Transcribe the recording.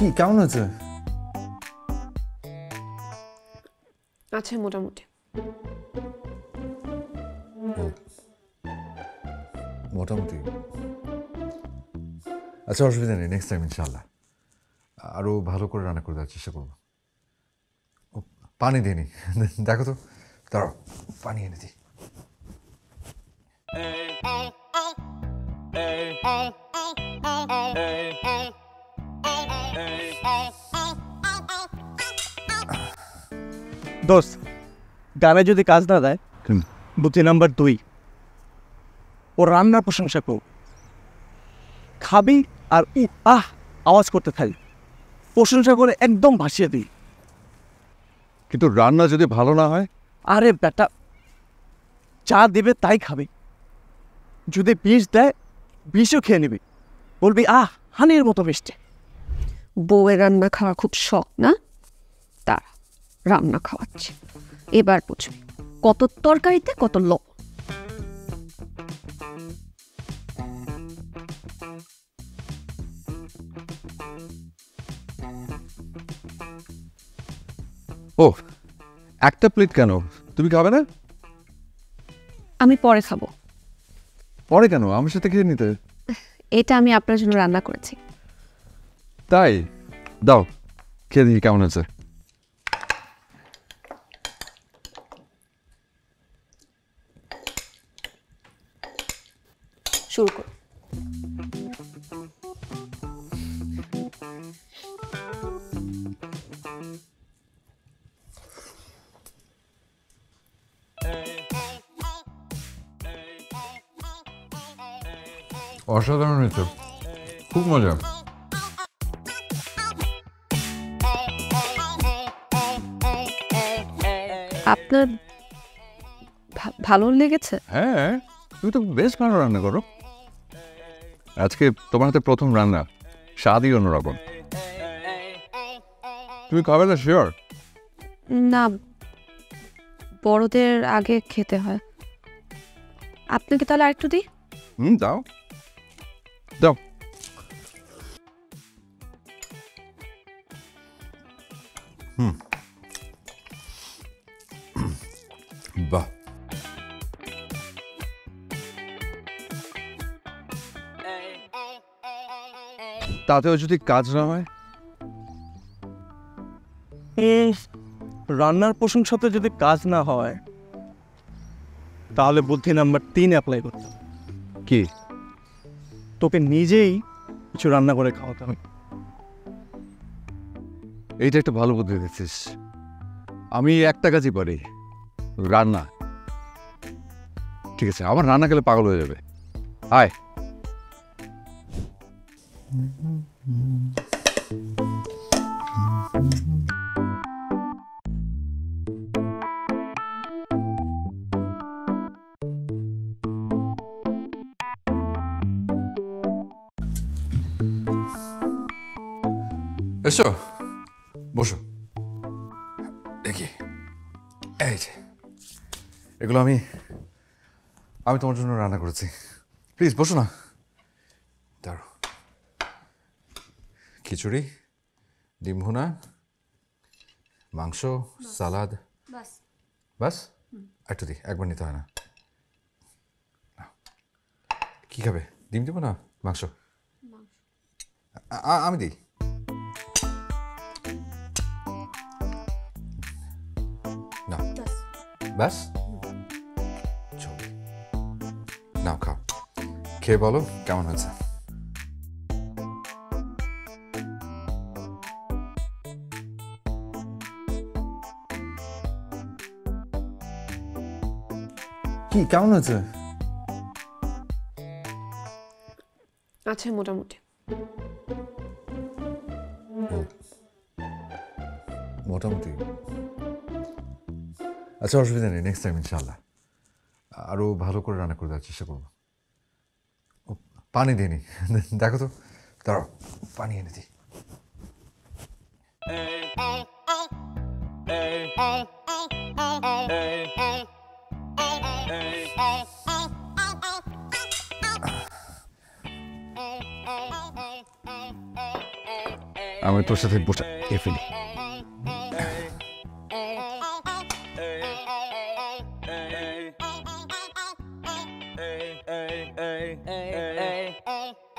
কি কেমন হয়েছে? আছে মোটামুটি। মোটামুটি আচ্ছা, অসুবিধা নেই, নেক্সট টাইম ইনশাল্লাহ আরো ভালো করে রান্না করে দেওয়ার চেষ্টা করবো। পানি দিইনি, দেখো তো, দাঁড়াও পানি এনে দিই। দোস্ত, গানে যদি কাজ না দেয়, বুদ্ধি নাম্বার 2, ও রান্নার প্রশংসা করো। খাবি আর আওয়াজ করতে থাকি, প্রশংসা করে একদম ভাসিয়ে দিই। কিন্তু রান্না যদি ভালো না হয়? আরে বেটা, যা দেবে তাই খাবি। যদি বিষ দেয়, বিষও খেয়ে নিবি, বলবি হানির মতো মিষ্টি। বউয়ের রান্না খাওয়া খুব শখ না? তার রান্না খাওয়াচ্ছে, এবার বুঝবি কত তরকারিতে কত লবণ। ও, একটা প্লেট কেন? তুমি খাবে না? আমি পরে খাবো। পরে কেন? আমার সাথে খেয়ে নিতে। এটা আমি আপনার জন্য রান্না করেছি। তাই? দাও খেয়ে দেখি কেমন আছে। শুরু কর। অসাধারণ হয়েছে, খুব মজা। আপনার ভালো লেগেছে? হ্যাঁ, তুমি তো বেশ ভালো রান্না করো। আজকে তোমার হাতে প্রথম রান্না, স্বাদই অন্যরকম। তুমি খাবে না শিওর? না, বড়দের আগে খেতে হয়। আপনাকে তাহলে আরেকটু দিই? দাও দাও। বাহ, তাতেও যদি কাজ না হয়? রান্নার প্রশংসাতে যদি কাজ না হয়, তাহলে বুদ্ধি নাম্বার 3 অ্যাপ্লাই করতে হবে। কি? তোকে নিজেই কিছু রান্না করে খাওয়াতে হবে। এইটা একটা ভালো বুদ্ধি দিচ্ছিস। আমি একটা কাজই পারি, রান্না। ঠিক আছে, আমার রান্না খেলে পাগল হয়ে যাবে। আয়। এসো, বসো। দেখি, এই যে এগুলো আমি তোমার জন্য রান্না করেছি। প্লিজ বসো না। দাঁড়ো। খিচুড়ি, ডিম ভুনা, মাংস, সালাদ। বাস? একটু দিই, একবার নিতে হয় না। কি খাবে? ডিম দিব না মাংস? আমি দিই। না, ব্যাস চলবে। নাও খাও, খেয়ে বলো কেমন হয়েছে। কি কেমন হয়েছে? আছে মোটামুটি। মোটামুটি আচ্ছা, অসুবিধা নেই, নেক্সট টাইম ইনশাল্লাহ আরো ভালো করে রান্না করে দেওয়ার চেষ্টা করবো। পানি দিইনি, দেখো তো, দাঁড়াও পানি এনে দিই। আমি তোর সাথে বসে খেয়ে ফেলি। Hey, hey, hey, hey, hey, hey.